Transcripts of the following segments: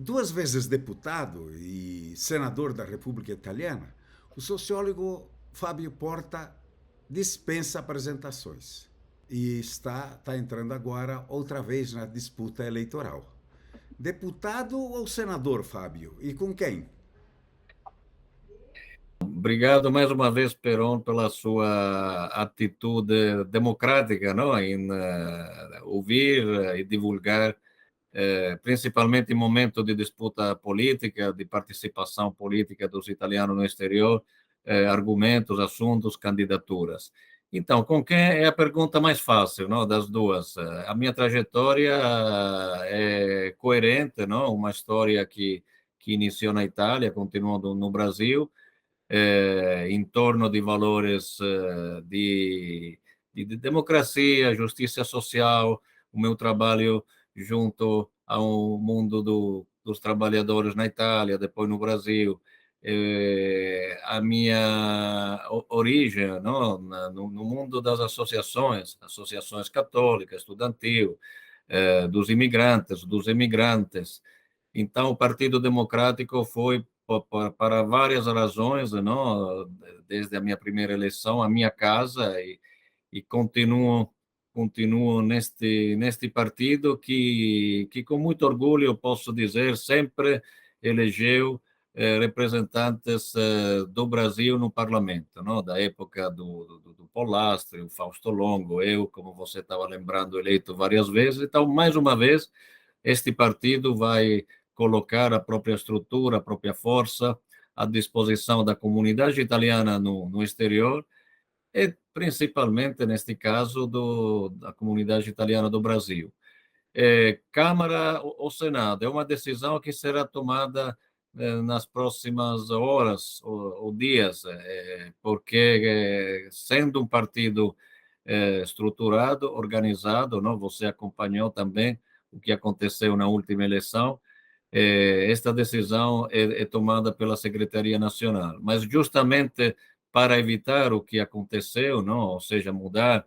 Duas vezes deputado e senador da República Italiana, o sociólogo Fábio Porta dispensa apresentações e está entrando agora outra vez na disputa eleitoral. Deputado ou senador, Fábio? E com quem? Obrigado mais uma vez, Peron, pela sua atitude democrática, não? Em ouvir e divulgar, principalmente em momento de disputa política, de participação política dos italianos no exterior, argumentos, assuntos, candidaturas. Então, com quem é a pergunta mais fácil, não? Das duas. A minha trajetória é coerente, não? Uma história que iniciou na Itália, continuou no Brasil, em torno de valores de democracia, justiça social, o meu trabalho junto ao mundo dos trabalhadores na Itália, depois no Brasil, a minha origem não, no mundo das associações católicas, estudantil, dos imigrantes, dos emigrantes. Então, o Partido Democrático foi para várias razões, não? Desde a minha primeira eleição, a minha casa, e continuo neste partido que com muito orgulho posso dizer sempre elegeu representantes do Brasil no parlamento, não? Da época do Polastri, o Fausto Longo, eu, como você estava lembrando, eleito várias vezes. Então, mais uma vez, este partido vai colocar a própria estrutura, a própria força à disposição da comunidade italiana no exterior e principalmente, neste caso, da comunidade italiana do Brasil. Câmara ou Senado, é uma decisão que será tomada nas próximas horas ou dias, porque sendo um partido estruturado, organizado, não? Você acompanhou também o que aconteceu na última eleição. Esta decisão é tomada pela Secretaria Nacional, mas justamente para evitar o que aconteceu, não? Ou seja, mudar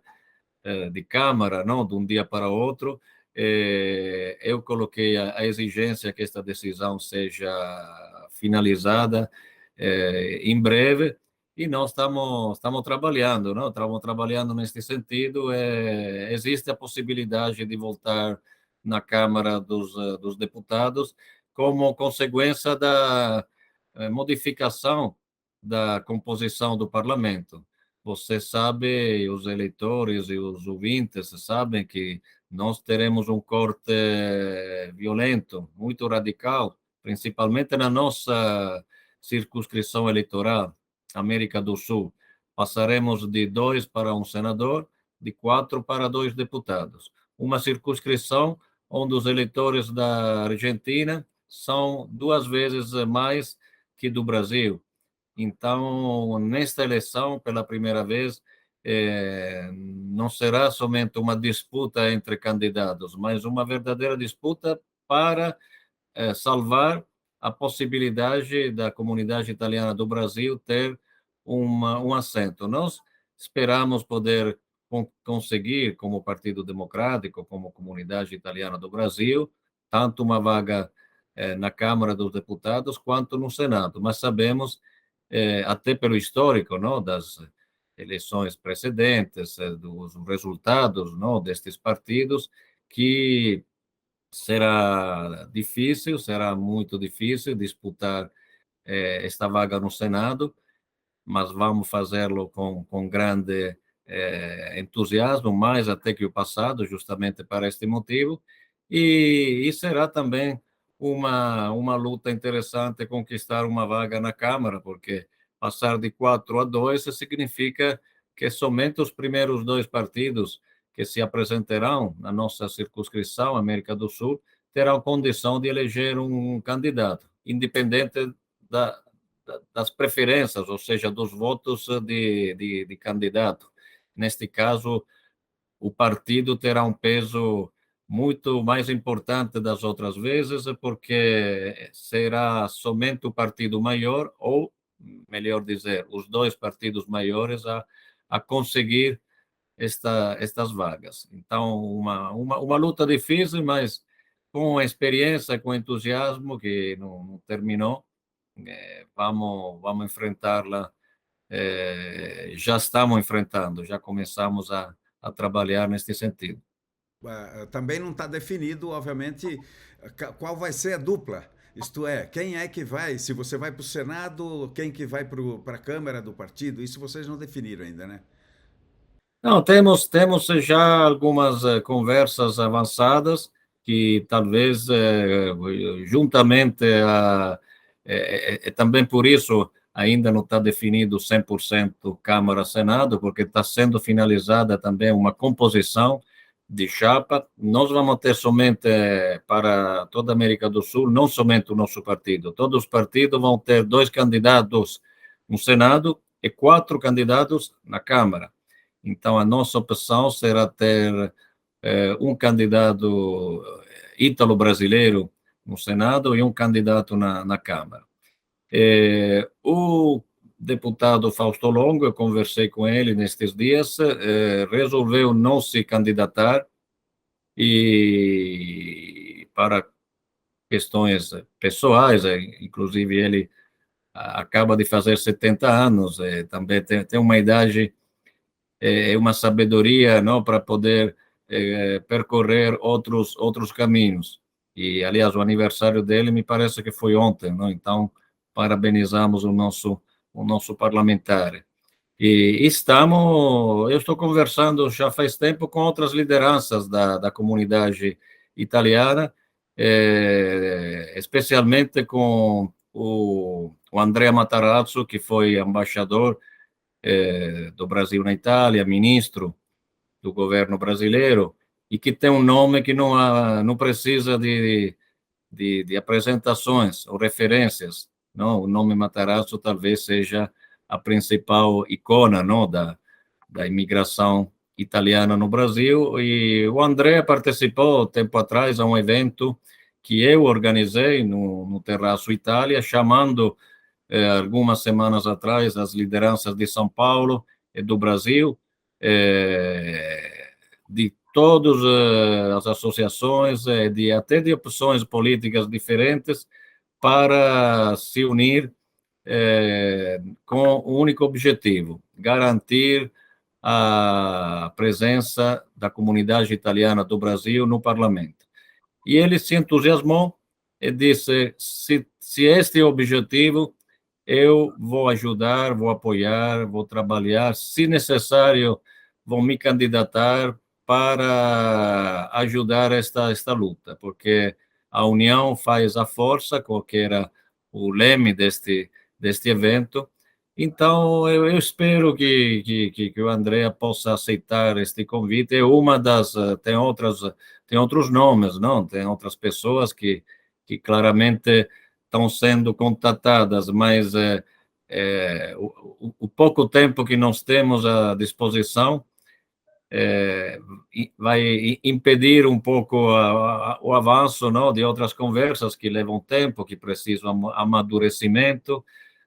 de Câmara, não, de um dia para outro, eu coloquei a exigência que esta decisão seja finalizada em breve, e nós estamos trabalhando, não? Estamos trabalhando neste sentido. Existe a possibilidade de voltar na Câmara dos Deputados como consequência da modificação da composição do parlamento. Você sabe, os eleitores e os ouvintes sabem que nós teremos um corte violento, muito radical, principalmente na nossa circunscrição eleitoral, América do Sul. Passaremos de 2 para um senador, de 4 para 2 deputados. Uma circunscrição onde os eleitores da Argentina são 2 vezes mais que do Brasil. Então, nesta eleição, pela primeira vez, não será somente uma disputa entre candidatos, mas uma verdadeira disputa para salvar a possibilidade da comunidade italiana do Brasil ter um assento. Nós esperamos poder conseguir, como Partido Democrático, como comunidade italiana do Brasil, tanto uma vaga na Câmara dos Deputados quanto no Senado, mas sabemos, até pelo histórico, não, das eleições precedentes, dos resultados, não, destes partidos, que será muito difícil disputar esta vaga no Senado, mas vamos fazê-lo com grande entusiasmo, mais até que o passado, justamente para este motivo, e será também uma luta interessante conquistar uma vaga na Câmara, porque passar de 4 a 2 significa que somente os primeiros 2 partidos que se apresentarão na nossa circunscrição, América do Sul, terão condição de eleger um candidato, independente das preferências, ou seja, dos votos de candidato. Neste caso, o partido terá um peso muito mais importante das outras vezes, porque será somente o partido maior, ou, melhor dizer, os 2 partidos maiores a conseguir estas vagas. Então, uma luta difícil, mas com experiência, com entusiasmo, que não terminou, vamos enfrentá-la. Já estamos enfrentando, já começamos a trabalhar neste sentido. Também não está definido, obviamente, qual vai ser a dupla. Isto é, quem é que vai, se você vai para o Senado, quem que vai para a Câmara do partido, isso vocês não definiram ainda, né? Não, temos já algumas conversas avançadas que talvez juntamente também por isso ainda não está definido 100% Câmara-Senado, porque está sendo finalizada também uma composição de chapa. Nós vamos ter somente para toda a América do Sul, não somente o nosso partido, todos os partidos vão ter 2 candidatos no Senado e 4 candidatos na Câmara. Então, a nossa opção será ter um candidato ítalo-brasileiro no Senado e um candidato na Câmara. O deputado Fausto Longo, eu conversei com ele nestes dias, resolveu não se candidatar e para questões pessoais, inclusive ele acaba de fazer 70 anos, também tem uma idade, uma sabedoria, não, para poder percorrer outros caminhos. E, aliás, o aniversário dele me parece que foi ontem, não? Então, parabenizamos o nosso parlamentar. E eu estou conversando já faz tempo com outras lideranças da comunidade italiana, especialmente com o Andrea Matarazzo, que foi embaixador do Brasil na Itália, ministro do governo brasileiro, e que tem um nome que não precisa de apresentações ou referências. Não? O nome Matarazzo talvez seja a principal icona, não, da imigração italiana no Brasil. E o André participou tempo atrás a um evento que eu organizei no Terraço Itália, chamando algumas semanas atrás as lideranças de São Paulo e do Brasil, de todas as associações, até de opções políticas diferentes, para se unir com um único objetivo: garantir a presença da comunidade italiana do Brasil no parlamento. E ele se entusiasmou e disse: se este é o objetivo, eu vou ajudar, vou apoiar, vou trabalhar, se necessário, vou me candidatar para ajudar esta luta, porque a união faz a força, que era o leme deste evento. Então, eu espero que o André possa aceitar este convite. É uma das. Tem outros nomes, não? Tem outras pessoas que claramente estão sendo contatadas, mas o pouco tempo que nós temos à disposição vai impedir um pouco o avanço, não, de outras conversas que levam tempo, que precisam de amadurecimento.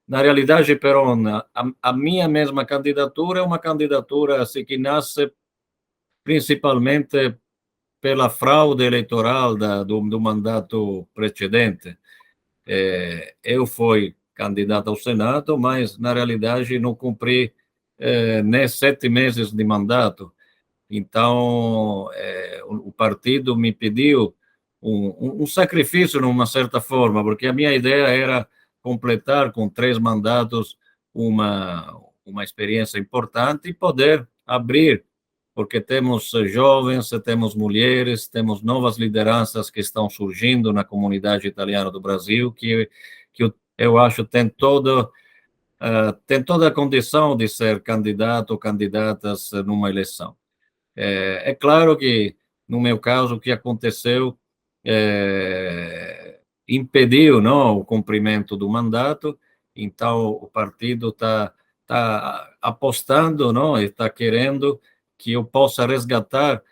Na realidade, Perón, a minha mesma candidatura é uma candidatura assim, que nasce principalmente pela fraude eleitoral do mandato precedente. Eu fui candidato ao Senado, mas, na realidade, não cumpri nem 7 meses de mandato. Então, o partido me pediu um sacrifício, numa certa forma, porque a minha ideia era completar com 3 mandatos uma experiência importante e poder abrir, porque temos jovens, temos mulheres, temos novas lideranças que estão surgindo na comunidade italiana do Brasil, que eu acho tem toda a condição de ser candidato ou candidatas numa eleição. É claro que, no meu caso, o que aconteceu impediu, não, o cumprimento do mandato, então o partido está apostando, não, e está querendo que eu possa resgatar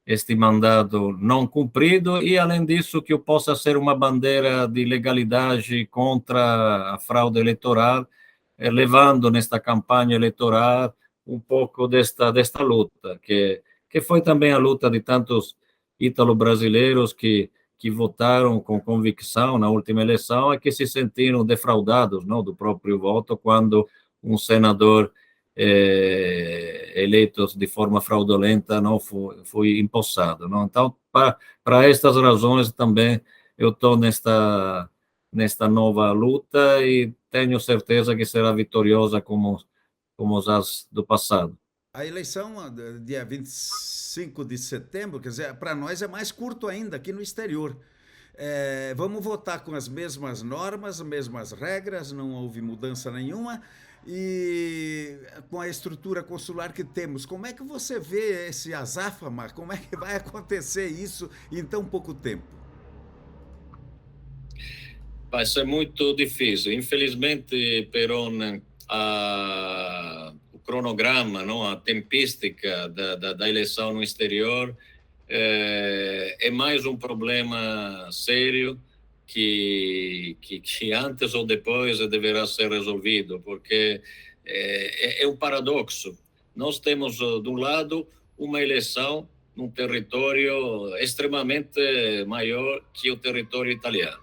este mandato não cumprido e, além disso, que eu possa ser uma bandeira de legalidade contra a fraude eleitoral, levando nesta campanha eleitoral um pouco desta luta, que foi também a luta de tantos ítalo-brasileiros que que votaram com convicção na última eleição e que se sentiram defraudados, não, do próprio voto quando um senador eleito de forma fraudulenta não foi empossado, não? Então, para estas razões também eu estou nesta nova luta e tenho certeza que será vitoriosa como as do passado. A eleição, dia 25 de setembro, quer dizer, para nós é mais curto ainda, aqui no exterior. Vamos votar com as mesmas normas, as mesmas regras, não houve mudança nenhuma, e com a estrutura consular que temos. Como é que você vê esse azáfama? Como é que vai acontecer isso em tão pouco tempo? Vai ser muito difícil. Infelizmente, Peron, o cronograma, não, a tempística da eleição no exterior é mais um problema sério que antes ou depois deverá ser resolvido, porque é um paradoxo. Nós temos, de um lado, uma eleição num território extremamente maior que o território italiano.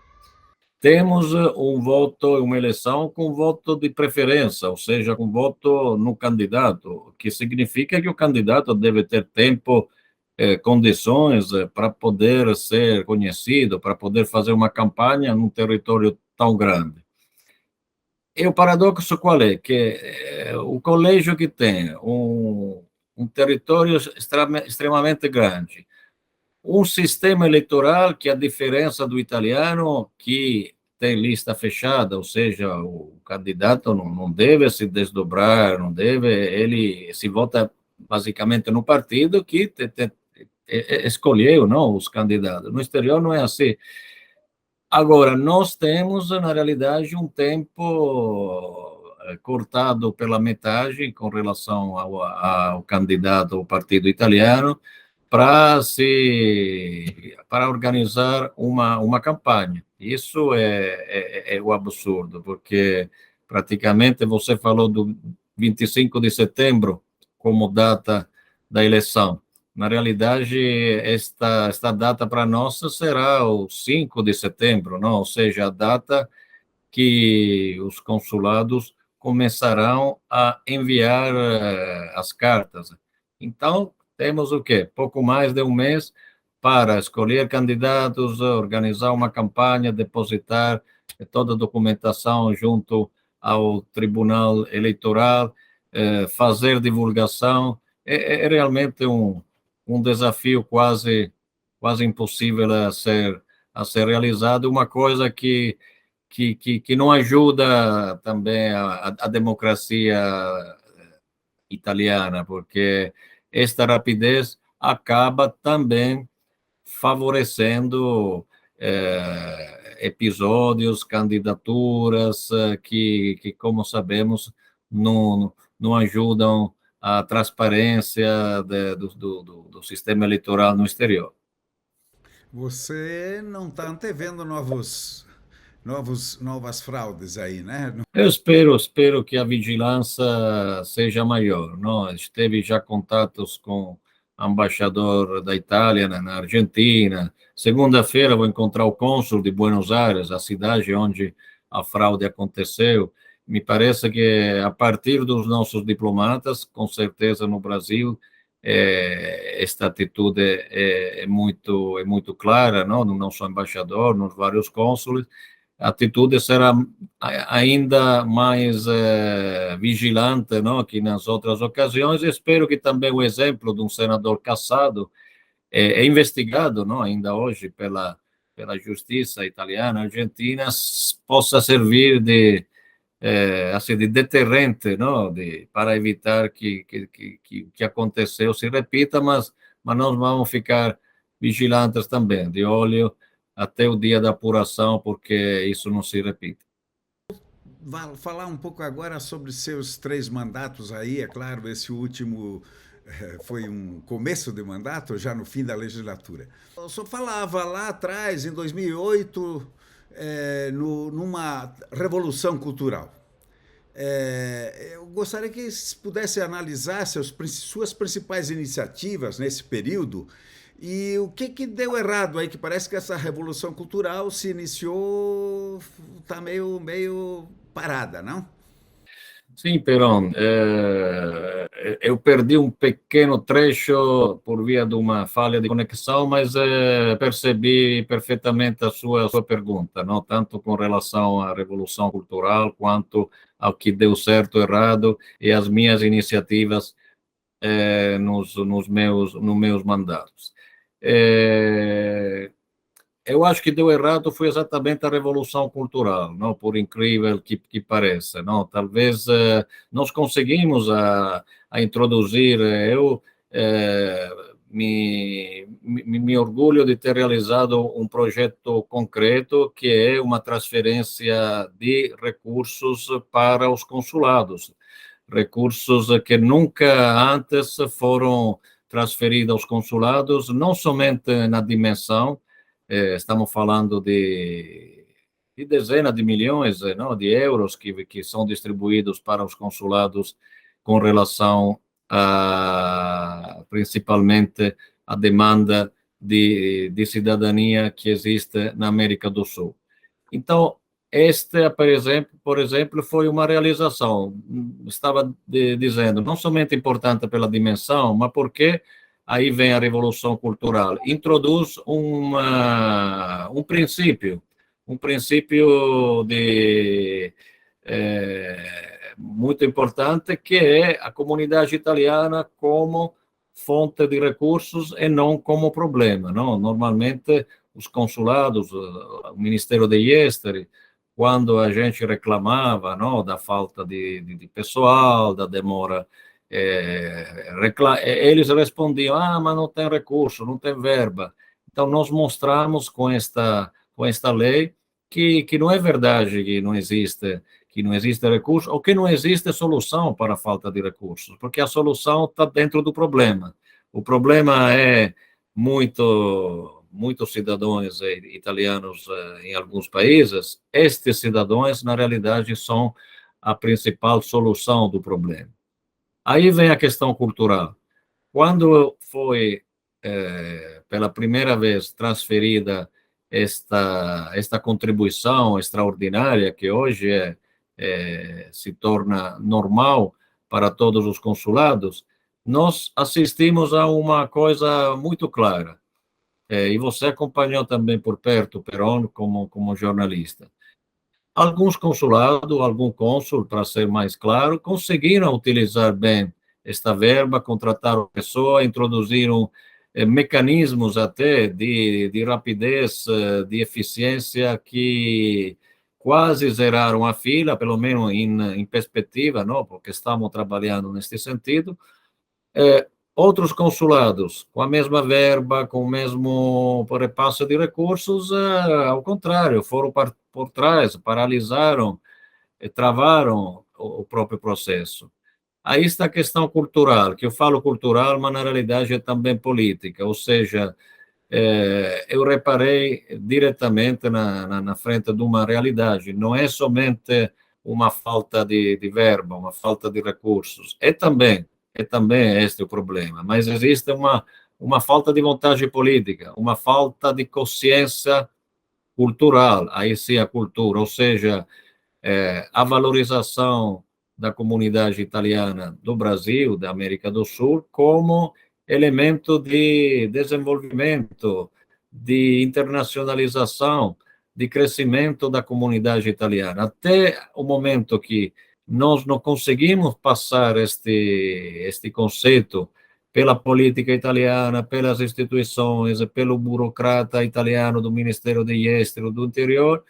Temos um voto, uma eleição com voto de preferência, ou seja, com voto no candidato, que significa que o candidato deve ter tempo, condições para poder ser conhecido, para poder fazer uma campanha num território tão grande. E o paradoxo qual é? Que o colégio que tem um território extremamente grande, um sistema eleitoral que, a diferença do italiano, que tem lista fechada, ou seja, o candidato não deve se desdobrar, não deve, ele se vota basicamente no partido que escolheu, não, os candidatos. No exterior não é assim. Agora, nós temos, na realidade, um tempo cortado pela metade com relação ao candidato ao partido italiano, para organizar uma campanha. Isso é o absurdo, porque praticamente você falou do 25 de setembro como data da eleição. Na realidade, esta data para nós será o 5 de setembro, não? Ou seja, a data que os consulados começarão a enviar as cartas. Então, temos o quê? Pouco mais de um mês para escolher candidatos, organizar uma campanha, depositar toda a documentação junto ao Tribunal Eleitoral, fazer divulgação. É realmente um desafio quase impossível a ser realizado, uma coisa que não ajuda também a democracia italiana, porque esta rapidez acaba também favorecendo episódios, candidaturas que, como sabemos, não ajudam a transparência do sistema eleitoral no exterior. Você não está antevendo novas fraudes aí, né? Eu espero que a vigilância seja maior. Nós teve já contatos com o embaixador da Itália na Argentina. Segunda-feira vou encontrar o cônsul de Buenos Aires, a cidade onde a fraude aconteceu. Me parece que a partir dos nossos diplomatas, com certeza no Brasil, esta atitude é muito clara, não? No nosso embaixador, nos vários cônsules. A atitude será ainda mais vigilante, não, que nas outras ocasiões. Espero que também o exemplo de um senador cassado é investigado, não, ainda hoje pela justiça italiana, argentina, possa servir assim, de deterrente, não, para evitar que aconteceu se repita, mas nós vamos ficar vigilantes também, de olho até o dia da apuração, porque isso não se repita. Falar um pouco agora sobre seus 3 mandatos aí, é claro, esse último foi um começo de mandato, já no fim da legislatura. O senhor falava lá atrás, em 2008, numa revolução cultural. Eu gostaria que pudesse analisar suas principais iniciativas nesse período E o que deu errado aí? Que parece que essa revolução cultural se iniciou, tá meio parada, não? Sim, Peron, eu perdi um pequeno trecho por via de uma falha de conexão, mas percebi perfeitamente a sua pergunta, não? Tanto com relação à revolução cultural, quanto ao que deu certo, errado, e as minhas iniciativas nos meus mandatos. Eh, eu acho que deu errado foi exatamente a revolução cultural, não? Por incrível que pareça, não? Talvez nós conseguimos a introduzir, eu me orgulho de ter realizado um projeto concreto que é uma transferência de recursos para os consulados, recursos que nunca antes foram transferidos aos consulados, não somente na dimensão, estamos falando de dezenas de milhões, não, de euros que são distribuídos para os consulados com relação principalmente a demanda de cidadania que existe na América do Sul. Então, este, por exemplo, foi uma realização, estava dizendo, não somente importante pela dimensão, mas porque aí vem a revolução cultural, introduz um princípio muito importante, que é a comunidade italiana como fonte de recursos e não como problema, não? Normalmente, os consulados, o Ministério degli Esteri, quando a gente reclamava, não, da falta de pessoal, da demora, eles respondiam, mas não tem recurso, não tem verba. Então, nós mostramos com esta lei que não é verdade que não existe recurso, ou que não existe solução para a falta de recursos, porque a solução está dentro do problema. O problema é muitos cidadãos italianos em alguns países. Estes cidadãos, na realidade, são a principal solução do problema. Aí vem a questão cultural. Quando foi, pela primeira vez, transferida esta contribuição extraordinária, que hoje se torna normal para todos os consulados, nós assistimos a uma coisa muito clara, e você acompanhou também por perto, Peron, como jornalista. Alguns consulados, algum cônsul, para ser mais claro, conseguiram utilizar bem esta verba, contrataram pessoa, introduziram mecanismos até de rapidez, de eficiência, que quase zeraram a fila, pelo menos em perspectiva, não? Porque estamos trabalhando neste sentido. Outros consulados, com a mesma verba, com o mesmo repasse de recursos, ao contrário, foram por trás, paralisaram, travaram o próprio processo. Aí está a questão cultural, que eu falo cultural, mas na realidade é também política, ou seja, eu reparei diretamente na frente de uma realidade, não é somente uma falta de verba, uma falta de recursos, é também este o problema, mas existe uma falta de vontade política, uma falta de consciência cultural, aí sim a cultura, ou seja, a valorização da comunidade italiana do Brasil, da América do Sul, como elemento de desenvolvimento, de internacionalização, de crescimento da comunidade italiana. Até o momento que nós não conseguimos passar este conceito pela política italiana, pelas instituições, pelo burocrata italiano do Ministério degli Esteri do Interior,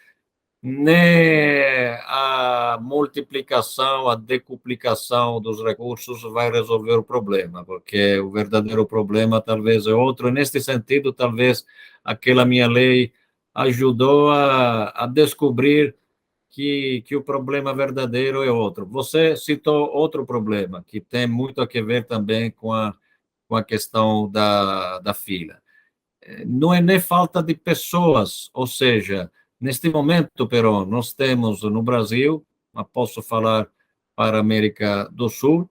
nem a multiplicação, a decuplicação dos recursos vai resolver o problema, porque o verdadeiro problema talvez é outro. E neste sentido, talvez aquela minha lei ajudou a descobrir que o problema verdadeiro é outro. Você citou outro problema, que tem muito a ver também com a questão da fila. Não é nem falta de pessoas, ou seja, neste momento, Perón, nós temos no Brasil, mas posso falar para a América do Sul,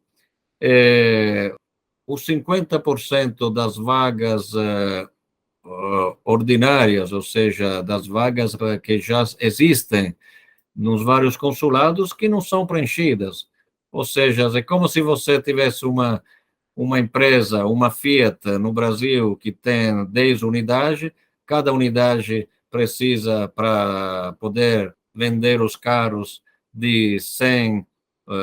os 50% das vagas ordinárias, ou seja, das vagas que já existem nos vários consulados que não são preenchidas. Ou seja, é como se você tivesse uma empresa, uma Fiat no Brasil que tem 10 unidades, cada unidade precisa, para poder vender os carros, de 100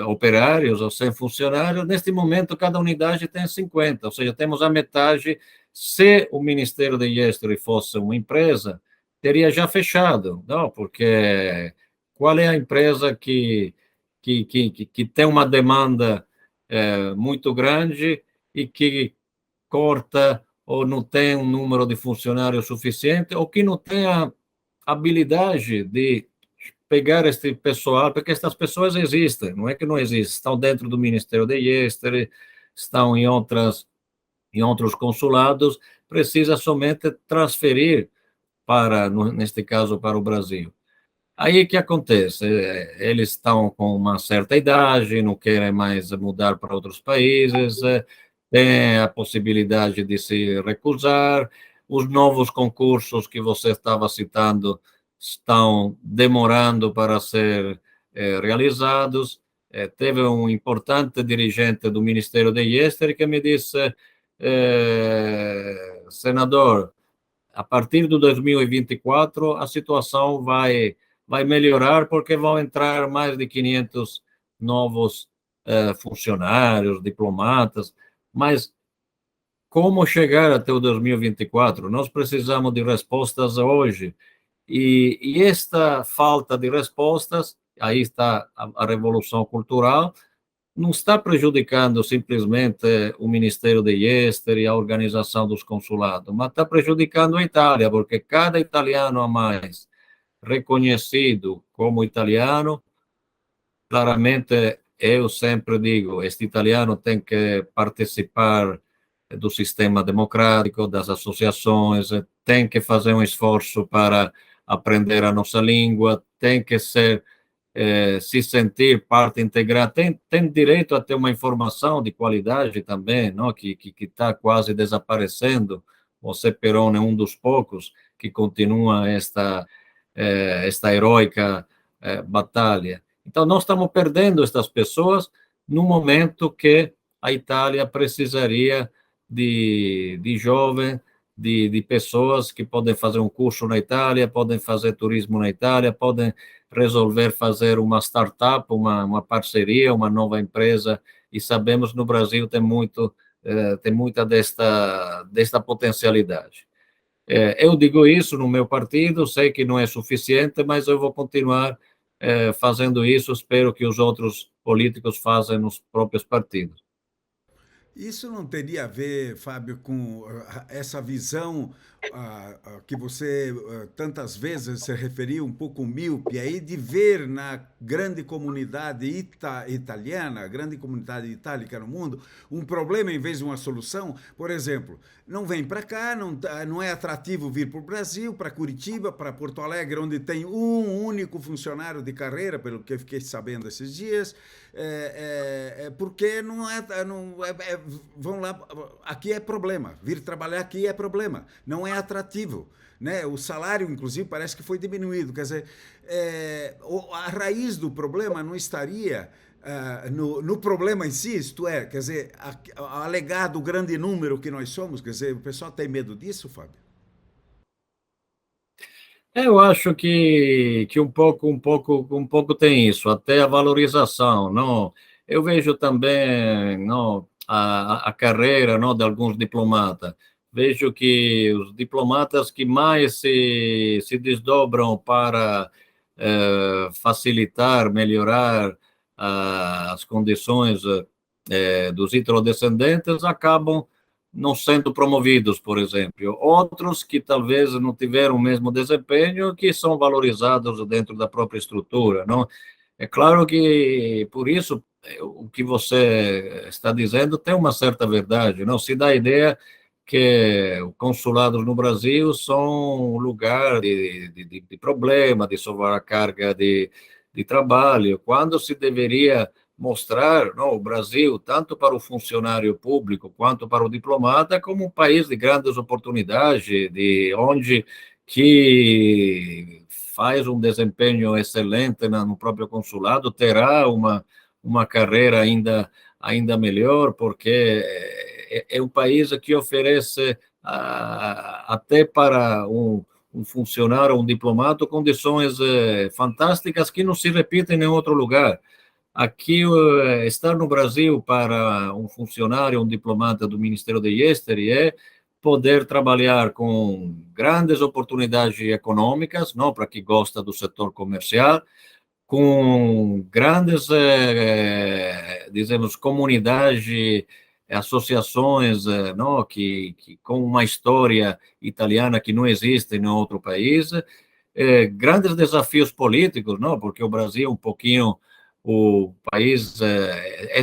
operários ou 100 funcionários. Neste momento, cada unidade tem 50, ou seja, temos a metade. Se o Ministério de Exterior fosse uma empresa, teria já fechado, não? Porque qual é a empresa que tem uma demanda muito grande e que corta ou não tem um número de funcionários suficiente ou que não tem a habilidade de pegar este pessoal, porque estas pessoas existem, não é que não existem, estão dentro do Ministério de Exterior, estão em outros consulados, precisa somente transferir para, neste caso, para o Brasil. Aí que acontece? Eles estão com uma certa idade, não querem mais mudar para outros países, tem a possibilidade de se recusar. Os novos concursos que você estava citando estão demorando para ser realizados. Teve um importante dirigente do Ministério de Exterior que me disse, senador, a partir de 2024 a situação vai melhorar porque vão entrar mais de 500 novos funcionários, diplomatas, mas como chegar até o 2024? Nós precisamos de respostas hoje. E esta falta de respostas, aí está a revolução cultural, não está prejudicando simplesmente o Ministério de Exterior e a organização dos consulados, mas está prejudicando a Itália, porque cada italiano a mais reconhecido como italiano, claramente, eu sempre digo, este italiano tem que participar do sistema democrático, das associações, tem que fazer um esforço para aprender a nossa língua, tem que se sentir parte integrada, tem direito a ter uma informação de qualidade também, não? Que está quase desaparecendo. O Perón é um dos poucos que continua esta heróica batalha. Então, nós estamos perdendo estas pessoas no momento que a Itália precisaria de jovens, de pessoas que podem fazer um curso na Itália, podem fazer turismo na Itália, podem resolver fazer uma startup, uma parceria, uma nova empresa, e sabemos no Brasil tem muita desta potencialidade. Eu digo isso no meu partido, sei que não é suficiente, mas eu vou continuar fazendo isso, espero que os outros políticos façam nos próprios partidos. Isso não teria a ver, Fábio, com essa visão que você tantas vezes se referiu, um pouco míope aí, de ver na grande comunidade italiana, grande comunidade itálica no mundo, um problema em vez de uma solução? Por exemplo, não vem para cá, não é atrativo vir para o Brasil, para Curitiba, para Porto Alegre, onde tem um único funcionário de carreira, pelo que eu fiquei sabendo esses dias, porque vão lá, aqui é problema, vir trabalhar aqui é problema, não é atrativo, né? O salário, inclusive, parece que foi diminuído, quer dizer, a raiz do problema não estaria no problema em si, isto é, quer dizer, alegado o grande número que nós somos, quer dizer, o pessoal tem medo disso, Fábio? Eu acho que um pouco tem isso, até a valorização, não? Eu vejo também, não, a carreira, não, de alguns diplomatas. Vejo que os diplomatas que mais se desdobram para facilitar, melhorar as condições dos itrodescendentes acabam não sendo promovidos, por exemplo. Outros que talvez não tiveram o mesmo desempenho, que são valorizados dentro da própria estrutura, não? É claro que, por isso, o que você está dizendo tem uma certa verdade, não? Se dá a ideia que os consulados no Brasil são um lugar de problema, de sobrecarga de trabalho, quando se deveria mostrar, não, o Brasil, tanto para o funcionário público quanto para o diplomata, como um país de grandes oportunidades, de onde que faz um desempenho excelente no próprio consulado, terá uma carreira ainda melhor, porque é um país que oferece até para um funcionário, um diplomata, condições fantásticas que não se repetem em outro lugar. Aqui, estar no Brasil para um funcionário, um diplomata do Ministério de Exteriores é poder trabalhar com grandes oportunidades econômicas, não para quem gosta do setor comercial, com grandes, dizemos, comunidades, associações, não, que com uma história italiana que não existe em outro país, grandes desafios políticos, não, porque o Brasil é um pouquinho o país,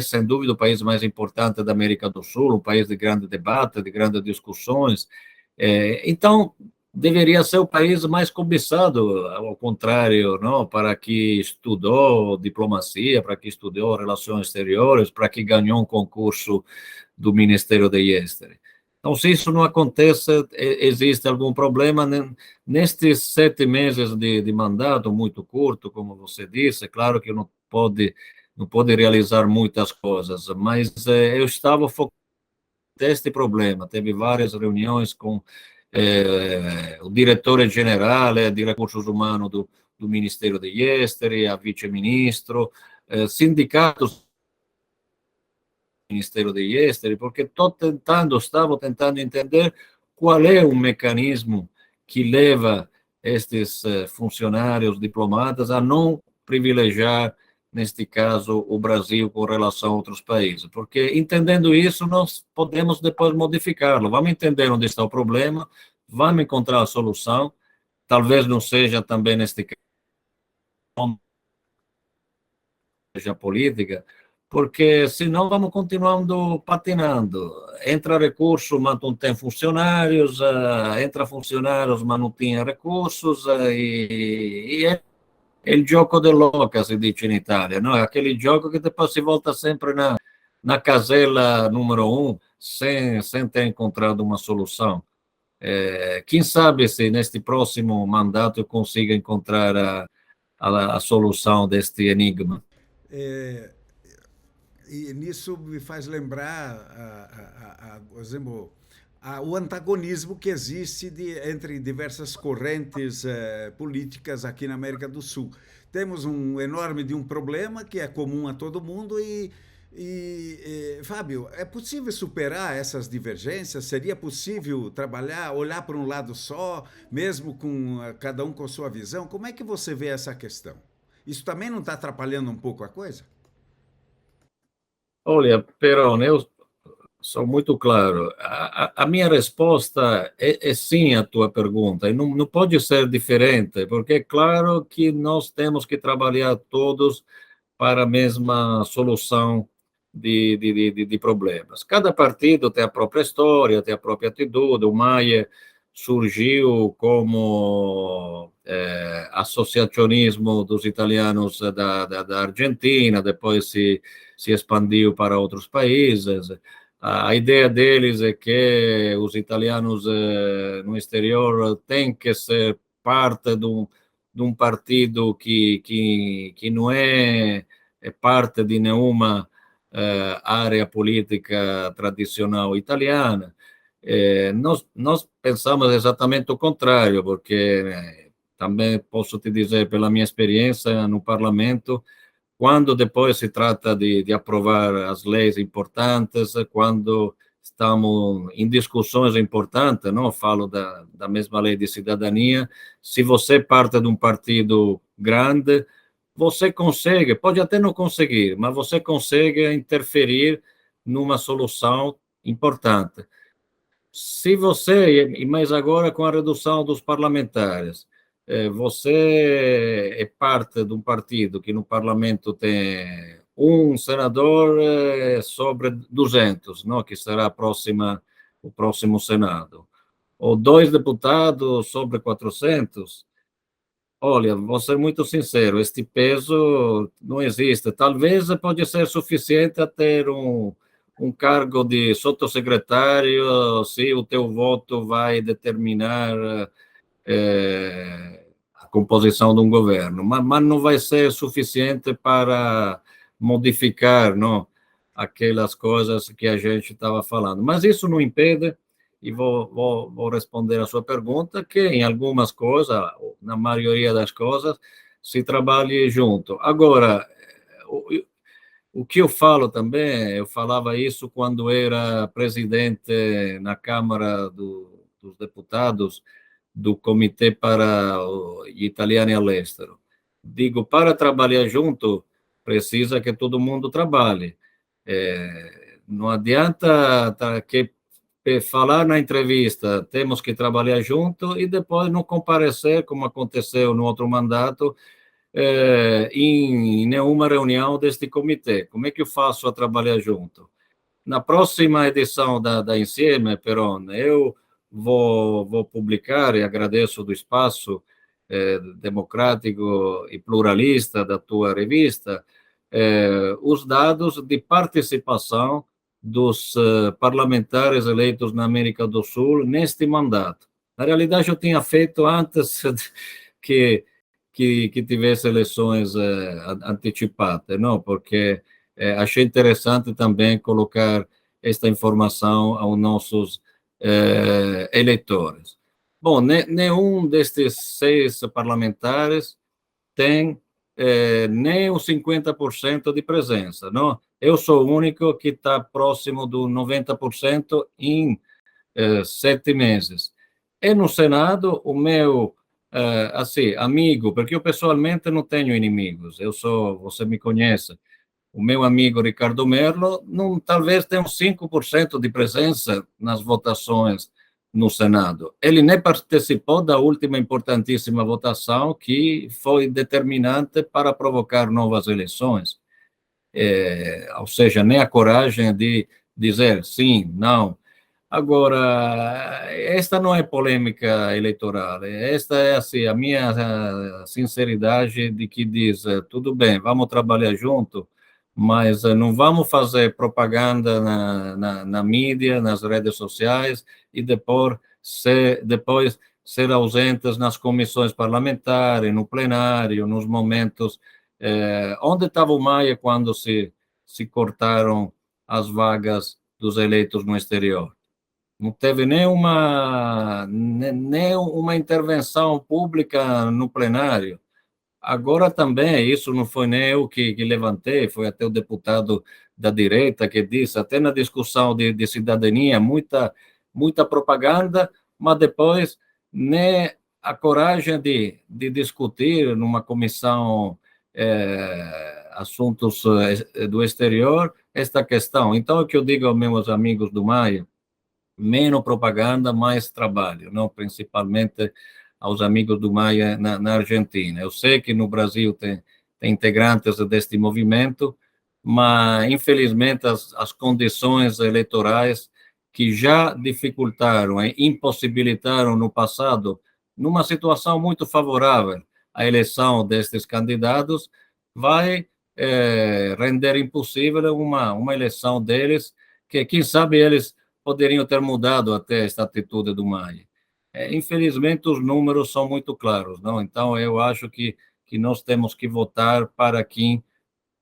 sem dúvida o país mais importante da América do Sul, um país de grande debate, de grandes discussões. Então, deveria ser o país mais cobiçado, ao contrário, não? Para que estudou diplomacia, para que estudou relações exteriores, para que ganhou um concurso do Ministério de Exteriores. Então, se isso não acontece, existe algum problema. Nestes 7 meses de mandato, muito curto, como você disse, claro que não pode realizar muitas coisas, mas eu estava focado neste problema. Teve várias reuniões com o diretor-geral de recursos humanos do Ministério de Exteriores, a vice-ministro, sindicatos Ministério de Exteriores, porque estava tentando entender qual é o mecanismo que leva estes funcionários diplomatas a não privilegiar, neste caso, o Brasil com relação a outros países. Porque, entendendo isso, nós podemos depois modificá-lo. Vamos entender onde está o problema, vamos encontrar a solução. Talvez não seja também, neste caso, seja política, porque senão vamos continuando patinando. Entra recurso, mas não tem funcionários, entra funcionários, mas não tem recursos, e é o gioco dell'oca, se dice in Italia, no? É aquele gioco que depois se volta sempre na casella número 1, sem ter encontrado uma solução. Quem sabe se neste próximo mandato eu consiga encontrar a solução deste enigma. É, e nisso me faz lembrar, por exemplo, o antagonismo que existe entre diversas correntes políticas aqui na América do Sul. Temos um enorme de um problema que é comum a todo mundo Fábio, é possível superar essas divergências? Seria possível trabalhar, olhar para um lado só, mesmo com cada um com sua visão? Como é que você vê essa questão? Isso também não está atrapalhando um pouco a coisa? Olha, Perón, eu sou muito claro. A minha resposta é sim à tua pergunta, e não pode ser diferente, porque é claro que nós temos que trabalhar todos para a mesma solução de problemas. Cada partido tem a própria história, tem a própria atitude. O Maia surgiu como associacionismo dos italianos da Argentina, depois se expandiu para outros países. A ideia deles é que os italianos no exterior têm que ser parte de um partido que não é parte de nenhuma área política tradicional italiana. Nós pensamos exatamente o contrário, porque também posso te dizer, pela minha experiência no parlamento, quando depois se trata de aprovar as leis importantes, quando estamos em discussões importantes, não falo da mesma lei de cidadania, se você parte de um partido grande, você consegue, pode até não conseguir, mas você consegue interferir numa solução importante. Se você, e mais agora com a redução dos parlamentares, você é parte de um partido que no parlamento tem um senador sobre 200, não? Que será o próximo Senado, ou 2 deputados sobre 400. Olha, vou ser muito sincero, este peso não existe. Talvez pode ser suficiente a ter um cargo de sottosecretário, se o teu voto vai determinar a composição de um governo, mas não vai ser suficiente para modificar, não, aquelas coisas que a gente estava falando. Mas isso não impede, e vou responder a sua pergunta, que em algumas coisas, na maioria das coisas, se trabalhe junto. Agora, o, o que eu falo também, eu falava isso quando era presidente na Câmara dos Deputados, do Comitê para gli Italiani all'estero. Digo, para trabalhar junto, precisa que todo mundo trabalhe. Não adianta que falar na entrevista, temos que trabalhar junto e depois não comparecer, como aconteceu no outro mandato, em nenhuma reunião deste comitê. Como é que eu faço a trabalhar junto? Na próxima edição da Insieme, Peron, eu vou publicar, e agradeço do espaço democrático e pluralista da tua revista, os dados de participação dos parlamentares eleitos na América do Sul neste mandato. Na realidade, eu tinha feito antes que, que tivesse eleições antecipadas, não? Porque achei interessante também colocar esta informação aos nossos eleitores. Bom, nenhum destes 6 parlamentares tem nem os 50% de presença, não? Eu sou o único que está próximo do 90% em 7 meses. E no Senado, o meu assim, amigo, porque eu pessoalmente não tenho inimigos, você me conhece, o meu amigo Ricardo Merlo não, talvez tenha uns 5% de presença nas votações no Senado. Ele nem participou da última importantíssima votação que foi determinante para provocar novas eleições. Ou seja, nem a coragem de dizer sim, não. Agora, esta não é polêmica eleitoral, esta é assim, a minha sinceridade de que diz, tudo bem, vamos trabalhar junto, mas não vamos fazer propaganda na mídia, nas redes sociais, e depois ser ausentes nas comissões parlamentares, no plenário, nos momentos... onde estava o Maia quando se cortaram as vagas dos eleitos no exterior? Não teve nenhuma intervenção pública no plenário. Agora também, isso não foi nem eu que levantei, foi até o deputado da direita que disse, até na discussão de cidadania, muita propaganda, mas depois nem a coragem de discutir numa comissão assuntos do exterior esta questão. Então, o que eu digo aos meus amigos do Maia, menos propaganda, mais trabalho, não? Principalmente aos amigos do Maia na Argentina. Eu sei que no Brasil tem integrantes deste movimento, mas, infelizmente, as condições eleitorais que já dificultaram e impossibilitaram no passado, numa situação muito favorável, a eleição destes candidatos, vai render impossível uma eleição deles, que, quem sabe, eles poderiam ter mudado até esta atitude do Maia. Infelizmente, os números são muito claros, não? Então, eu acho que nós temos que votar para quem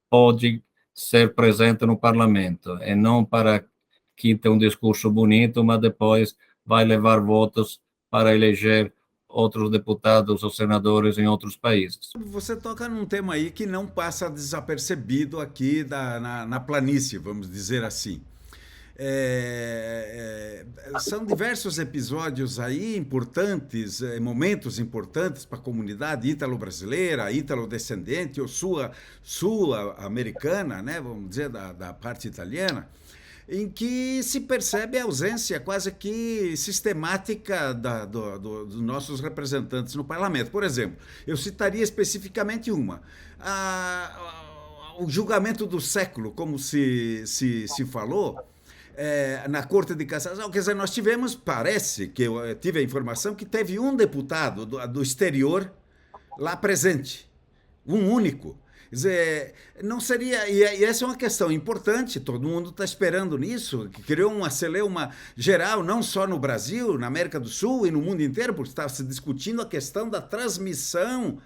pode ser presente no parlamento, e não para quem tem um discurso bonito, mas depois vai levar votos para eleger outros deputados ou senadores em outros países. Você toca num tema aí que não passa desapercebido aqui na planície, vamos dizer assim. São diversos episódios aí importantes, momentos importantes para a comunidade ítalo-brasileira, ítalo-descendente ou sul-americana, né, vamos dizer, da parte italiana, em que se percebe a ausência quase que sistemática dos nossos representantes no parlamento. Por exemplo, eu citaria especificamente uma. O julgamento do século, como se falou, na Corte de Cassação, quer dizer, nós tivemos, parece que eu tive a informação que teve um deputado do exterior lá presente, um único. Quer dizer, não seria. E essa é uma questão importante, todo mundo está esperando nisso, que criou uma celeuma geral, não só no Brasil, na América do Sul e no mundo inteiro, porque está se discutindo a questão da transmissão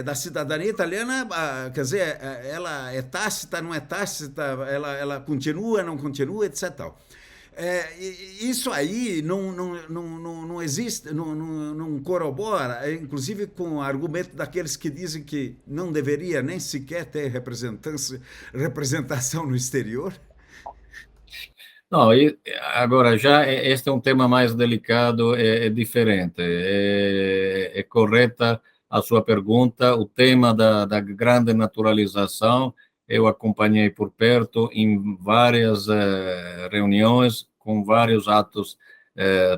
da cidadania italiana, quer dizer, ela é tácita, não é tácita, ela continua, não continua, etc. Isso aí não existe, não corrobora, inclusive com o argumento daqueles que dizem que não deveria nem sequer ter representação no exterior. Não, e agora já este é um tema mais delicado, é diferente. É correta a sua pergunta. O tema da grande naturalização, eu acompanhei por perto em várias reuniões, com vários atos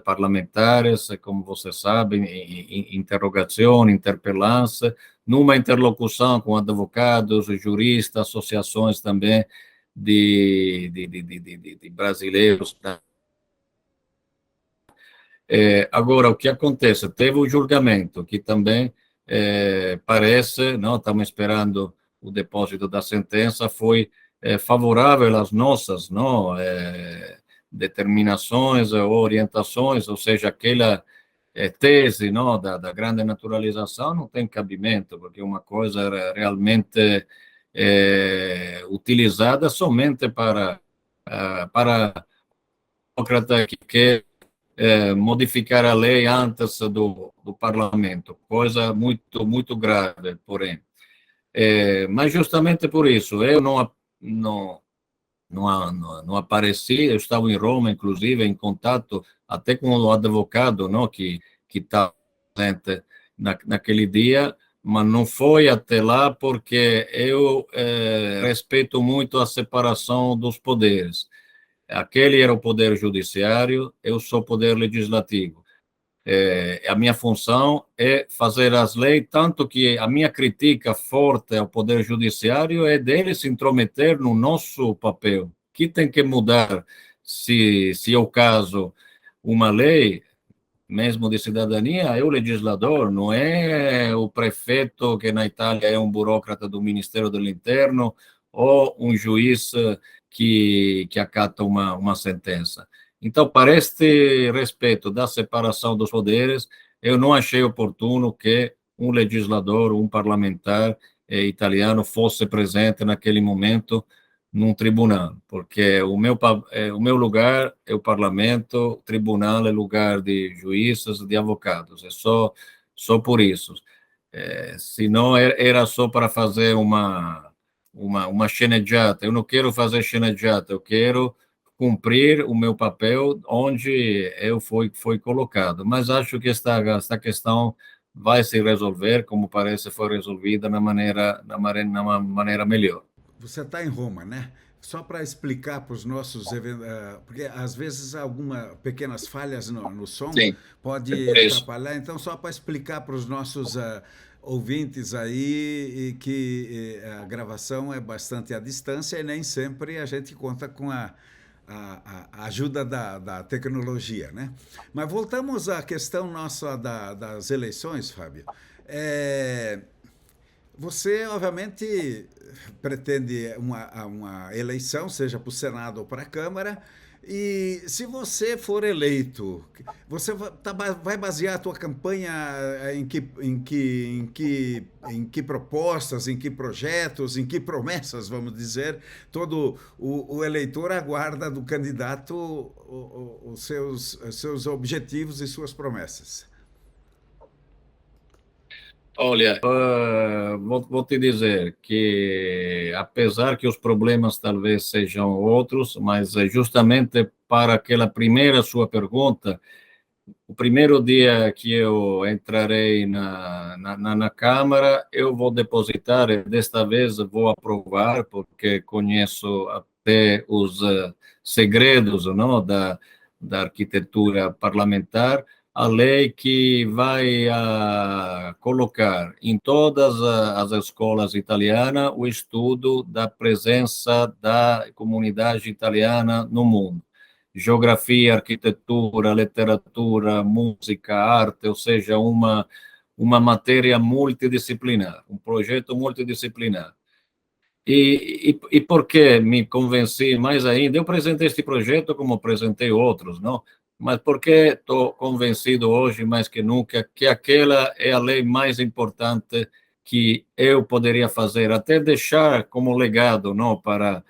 parlamentares, como você sabe, interrogação, interpelância, numa interlocução com advogados, juristas, associações também de brasileiros. Agora, o que acontece? Teve o julgamento, que também parece, não estamos esperando o depósito da sentença, foi favorável às nossas não, determinações ou orientações, ou seja, aquela tese não, da grande naturalização não tem cabimento, porque uma coisa era realmente utilizada somente para democrata que quer modificar a lei antes do parlamento, coisa muito grave, porém. Mas justamente por isso, eu não apareci, eu estava em Roma, inclusive, em contato até com o advogado não, que estava presente naquele dia, mas não foi até lá porque eu respeito muito a separação dos poderes. Aquele era o poder judiciário, eu sou o poder legislativo. A minha função é fazer as leis, tanto que a minha crítica forte ao poder judiciário é dele se intrometer no nosso papel. Que tem que mudar, se é o caso, uma lei, mesmo de cidadania, é o legislador, não é o prefeito, que na Itália é um burocrata do Ministério do Interno, ou um juiz que acata uma sentença. Então, para este respeito da separação dos poderes, eu não achei oportuno que um legislador, um parlamentar italiano fosse presente naquele momento num tribunal, porque o meu lugar é o parlamento, o tribunal é lugar de juízes, de advogados, é só por isso. Se não era só para fazer uma sceneggiata, eu não quero fazer sceneggiata, eu quero cumprir o meu papel onde eu fui colocado, mas acho que esta questão vai se resolver, como parece foi resolvida na maneira melhor. Você está em Roma, né? Só para explicar para os nossos, porque às vezes algumas pequenas falhas no som Sim, é pode por isso. atrapalhar. Então, só para explicar para os nossos ouvintes aí que a gravação é bastante à distância e nem sempre a gente conta com a ajuda da tecnologia, né? Mas voltamos à questão nossa das eleições, Fábio. É, Você, obviamente, pretende uma eleição, seja para o Senado ou para a Câmara, e se você for eleito, você vai basear a tua campanha em que propostas, em que projetos, em que promessas, vamos dizer, todo o eleitor aguarda do candidato os seus objetivos e suas promessas. Olha, vou te dizer que, apesar que os problemas talvez sejam outros, mas justamente para aquela primeira sua pergunta, o primeiro dia que eu entrarei na Câmara, eu vou depositar, e desta vez vou aprovar, porque conheço até os segredos não, da arquitetura parlamentar, a lei que vai colocar em todas as escolas italianas o estudo da presença da comunidade italiana no mundo. Geografia, arquitetura, literatura, música, arte, ou seja, uma matéria multidisciplinar, um projeto multidisciplinar. E por que me convenci mais ainda? Eu apresentei este projeto como apresentei outros, não? Mas por que estou convencido hoje, mais que nunca, que aquela é a lei mais importante que eu poderia fazer, até deixar como legado, não, para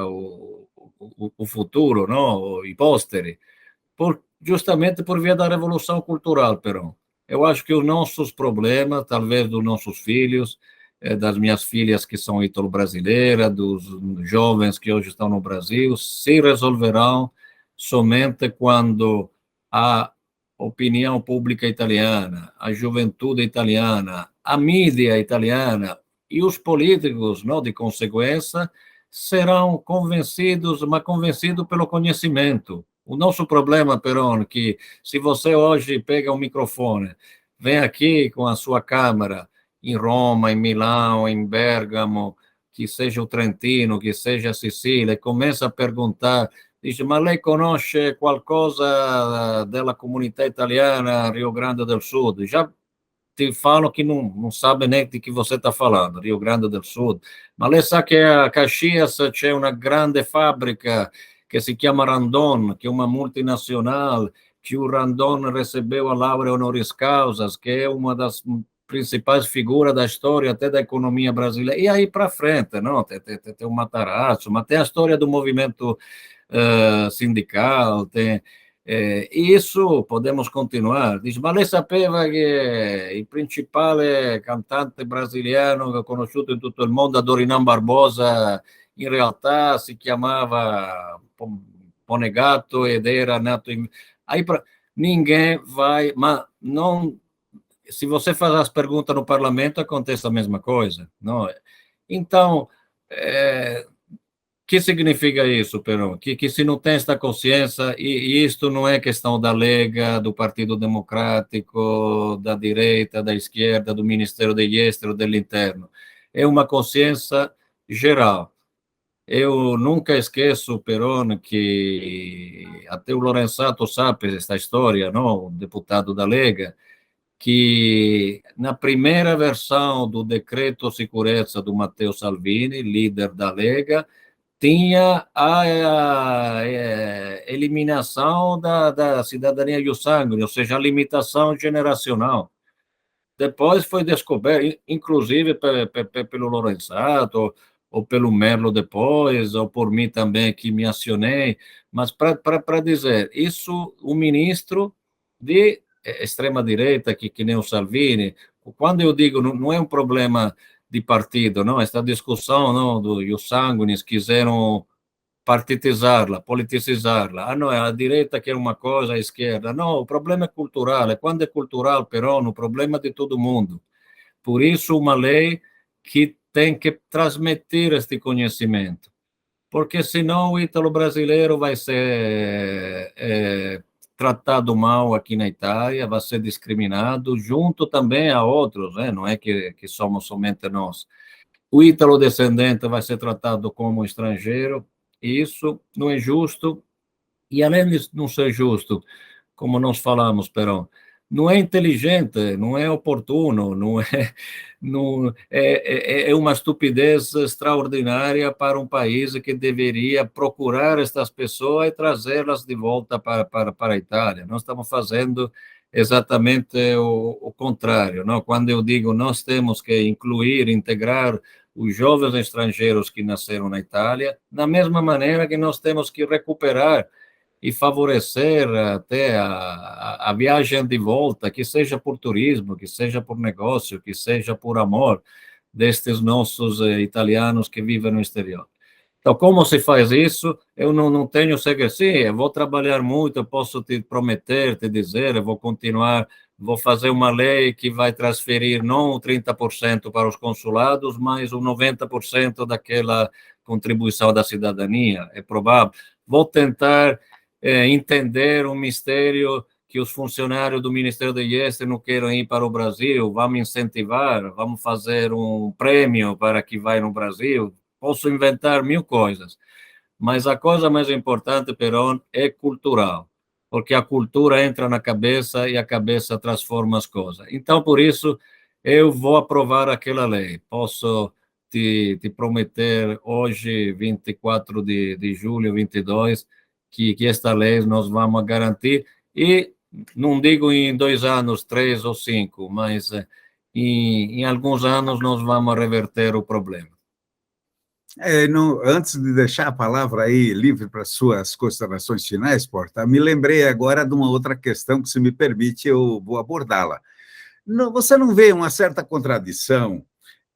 o futuro, não, e postere, justamente por via da revolução cultural, Perón. Eu acho que os nossos problemas, talvez dos nossos filhos, das minhas filhas que são ítalo-brasileiras, dos jovens que hoje estão no Brasil, se resolverão somente quando a opinião pública italiana, a juventude italiana, a mídia italiana e os políticos, não, de consequência, serão convencidos, mas convencidos pelo conhecimento. O nosso problema, Perón, que se você hoje pega um microfone, vem aqui com a sua câmera, em Roma, em Milão, em Bergamo, que seja o Trentino, que seja a Sicília, e começa a perguntar, diz, ma lei conosce qualcosa della comunità italiana Rio Grande do Sul? Já te falam que não sabem nem de que você está falando, Rio Grande do Sul. Mas lei sa che a Caxias c'è una grande fábrica che si chiama Randon, che è una multinazionale, que o Randon recebeu a laurea honoris causa, que é uma das principais figuras da história até da economia brasileira. E aí para frente, não? Tem o Matarazzo, mas tem a história do movimento sindical, tem isso podemos continuar. Diz, ma lei sapeva che il principale cantante brasiliano conosciuto in tutto il mondo, Dorinan Barbosa, in realtà si chiamava Ponegato ed era nato in... Aí ninguém vai, mas não... Se você faz as perguntas no parlamento, acontece a mesma coisa, não é? Então, que significa isso, Perón? Que se não tem esta consciência, e isto não é questão da Lega, do Partido Democrático, da direita, da esquerda, do Ministério de Estado, do Interno, é uma consciência geral. Eu nunca esqueço, Perón, que até o Lorenzato sabe esta história, não? O deputado da Lega, que na primeira versão do decreto sicurezza do Matteo Salvini, líder da Lega, tinha a eliminação da cidadania ius sanguinis, ou seja, a limitação generacional. Depois foi descoberto, inclusive pelo Lorenzato, ou pelo Merlo depois, ou por mim também, que me acionei, mas para dizer, isso o ministro de extrema-direita, que nem o Salvini, quando eu digo, não é um problema de partido, não, esta discussão não, do ius sanguinis, quiseram partitizarla, politicizarla. Ah, não, a direita quer uma coisa, a esquerda. Não, o problema é cultural. E quando é cultural, Perón, o problema é de todo mundo. Por isso, uma lei que tem que transmitir este conhecimento. Porque senão o ítalo brasileiro vai ser tratado mal aqui na Itália, vai ser discriminado, junto também a outros, né? Não é que somos somente nós. O ítalo descendente vai ser tratado como estrangeiro, e isso não é justo, e além de não ser justo, como nós falamos, Perón, não é inteligente, não é oportuno, é uma estupidez extraordinária para um país que deveria procurar estas pessoas e trazê-las de volta para a Itália. Nós estamos fazendo exatamente o contrário, não? Quando eu digo nós temos que incluir, integrar os jovens estrangeiros que nasceram na Itália, da mesma maneira que nós temos que recuperar e favorecer até a viagem de volta, que seja por turismo, que seja por negócio, que seja por amor destes nossos italianos que vivem no exterior. Então, como se faz isso? Eu não tenho segredo. Sim, eu vou trabalhar muito, eu posso te prometer, te dizer, eu vou continuar, vou fazer uma lei que vai transferir não 30% para os consulados, mas o 90% daquela contribuição da cidadania, é provável. Vou tentar entender um mistério que os funcionários do Ministério da Estado não querem ir para o Brasil, vamos incentivar, vamos fazer um prêmio para que vá no Brasil. Posso inventar mil coisas, mas a coisa mais importante, Perón, é cultural. porque a cultura entra na cabeça e a cabeça transforma as coisas. Então, por isso, eu vou aprovar aquela lei. Posso te prometer hoje, 24 de julho, 22, que esta lei nós vamos garantir, e não digo em 2 anos, 3 ou 5, mas em alguns anos nós vamos reverter o problema. Antes de deixar a palavra aí livre para suas considerações finais, Porta, me lembrei agora de uma outra questão que, se me permite, eu vou abordá-la. Você não vê uma certa contradição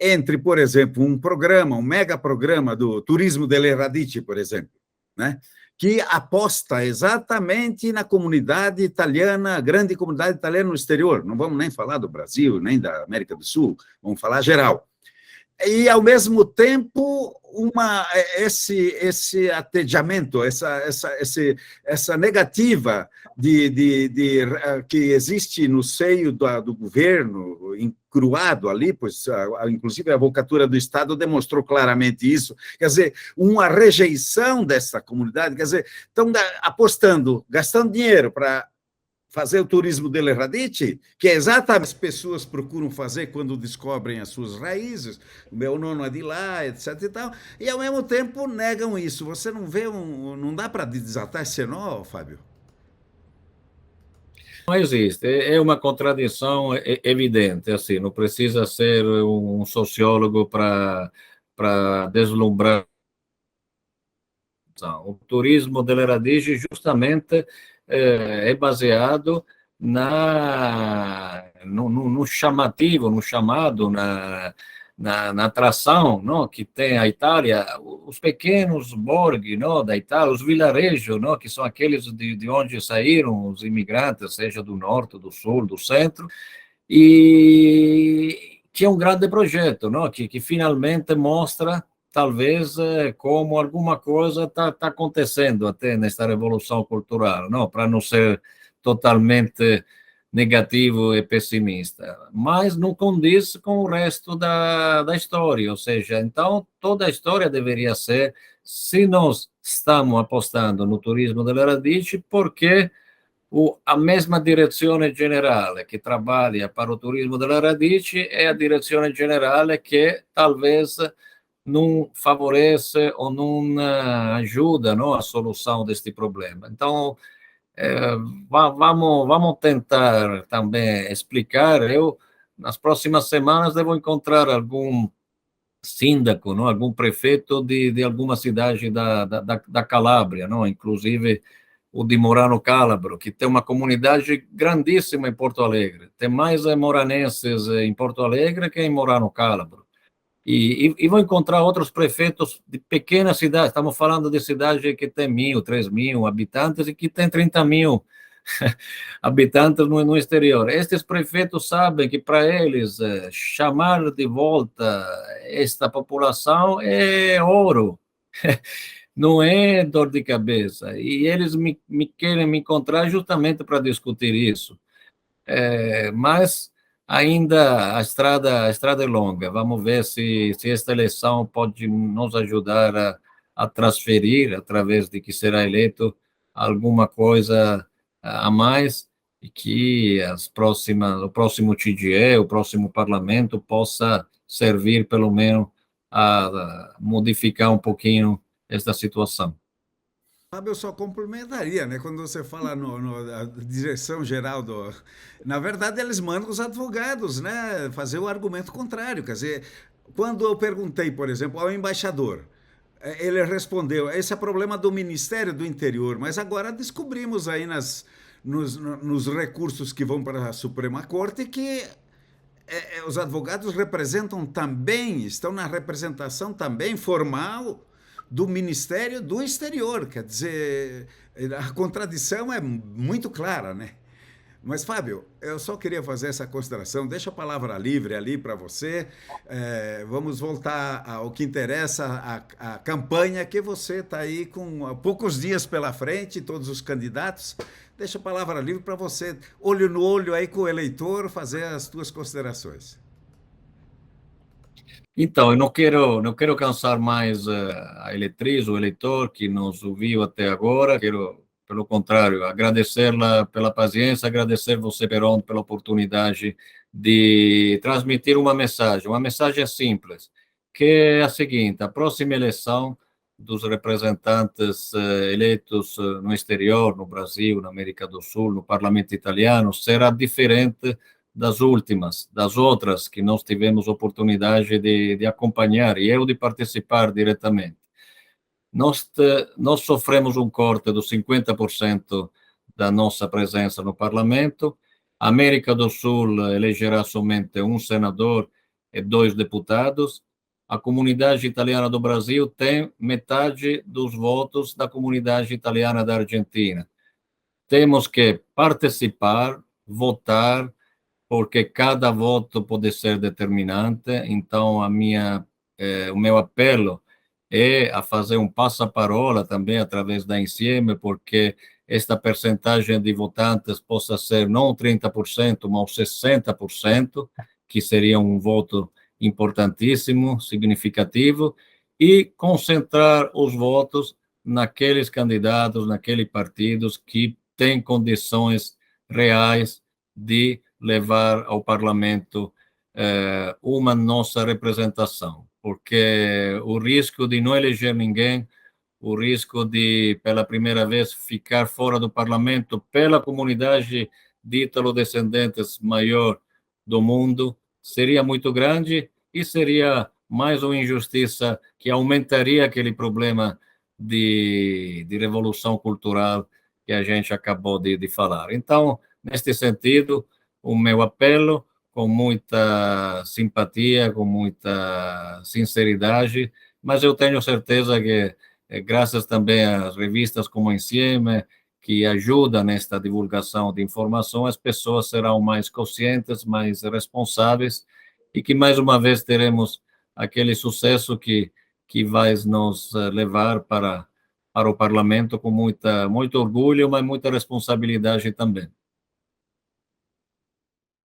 entre, por exemplo, um programa, um mega programa do Turismo delle Radici, por exemplo, né? Que aposta exatamente na comunidade italiana, a grande comunidade italiana no exterior. Não vamos nem falar do Brasil, nem da América do Sul, vamos falar geral. E, ao mesmo tempo, esse atediamento, essa negativa que existe no seio do governo, encruado ali, pois, inclusive, a avocatura do Estado demonstrou claramente isso, quer dizer, uma rejeição dessa comunidade, quer dizer, estão apostando, gastando dinheiro para fazer o turismo delle Radici, que é exatamente as pessoas procuram fazer quando descobrem as suas raízes, o meu nono é de lá, etc. E ao mesmo tempo negam isso. Você não vê, não dá para desatar esse nó, Fábio? Não existe, é uma contradição evidente, assim, não precisa ser um sociólogo para deslumbrar. O turismo delle Radici justamente é baseado no chamativo, no chamado, na atração, não, que tem a Itália, os pequenos borghi, não, da Itália, os vilarejos, não, que são aqueles de onde saíram os imigrantes, seja do norte, do sul, do centro, e que é um grande projeto, não, que finalmente mostra talvez como alguma coisa está acontecendo até nesta revolução cultural, não, para não ser totalmente negativo e pessimista, mas não condiz com o resto da história, ou seja, então toda a história deveria ser, se nós estamos apostando no turismo delle Radici, porque a mesma direzione generale que trabalha para o turismo delle Radici é a direzione generale que talvez não favorece ou não ajuda, não, a solução deste problema. Então, vamos tentar também explicar. Eu, nas próximas semanas, devo encontrar algum síndaco, não, algum prefeito de alguma cidade da Calábria, não, inclusive o de Morano Calabro, que tem uma comunidade grandíssima em Porto Alegre. Tem mais moranenses em Porto Alegre que em Morano Calabro. E vou encontrar outros prefeitos de pequenas cidades. Estamos falando de cidade que tem 1.000, 3.000 habitantes e que tem 30.000 habitantes no exterior. Estes prefeitos sabem que para eles chamar de volta esta população é ouro, não é dor de cabeça. E eles querem me encontrar justamente para discutir isso. Mas ainda a estrada é longa. Vamos ver se esta eleição pode nos ajudar a transferir, através de que será eleito, alguma coisa a mais, e que o próximo TGE, o próximo parlamento, possa servir, pelo menos, a modificar um pouquinho esta situação. Fábio, eu só complementaria, né? Quando você fala na direção geral do. Na verdade, eles mandam os advogados, né? Fazer o argumento contrário. Quer dizer, quando eu perguntei, por exemplo, ao embaixador, ele respondeu: esse é problema do Ministério do Interior, mas agora descobrimos aí nos recursos que vão para a Suprema Corte que os advogados representam também, estão na representação também formal do Ministério do Exterior. Quer dizer, a contradição é muito clara, né? Mas, Fábio, eu só queria fazer essa consideração. Deixa a palavra livre ali para você. Vamos voltar ao que interessa, a campanha, que você está aí com poucos dias pela frente, todos os candidatos. Deixa a palavra livre para você, olho no olho aí com o eleitor, fazer as suas considerações. Então, eu não quero cansar mais a eletriz, o eleitor que nos ouviu até agora. Quero pelo contrário, agradecê-la pela paciência, agradecer você, Peron, pela oportunidade de transmitir uma mensagem simples, que é a seguinte: a próxima eleição dos representantes eleitos no exterior, no Brasil, na América do Sul, no parlamento italiano, será diferente das últimas, das outras que nós tivemos oportunidade de acompanhar e eu de participar diretamente. Nós sofremos um corte dos 50% da nossa presença no parlamento. A América do Sul elegerá somente um senador e 2 deputados. A comunidade italiana do Brasil tem metade dos votos da comunidade italiana da Argentina. Temos que participar, votar, porque cada voto pode ser determinante. Então, o meu apelo é a fazer um passa-parola também através da Insieme, porque esta percentagem de votantes possa ser não 30%, mas 60%, que seria um voto importantíssimo, significativo, e concentrar os votos naqueles candidatos, naqueles partidos que têm condições reais de levar ao parlamento uma nossa representação, porque o risco de não eleger ninguém, o risco de, pela primeira vez, ficar fora do parlamento pela comunidade de ítalo-descendentes maior do mundo, seria muito grande e seria mais uma injustiça que aumentaria aquele problema de revolução cultural que a gente acabou de falar. Então, neste sentido, o meu apelo, com muita simpatia, com muita sinceridade, mas eu tenho certeza que, graças também às revistas como a Insieme, que ajudam nesta divulgação de informação, as pessoas serão mais conscientes, mais responsáveis, e que mais uma vez teremos aquele sucesso que vai nos levar para o parlamento com muito orgulho, mas muita responsabilidade também.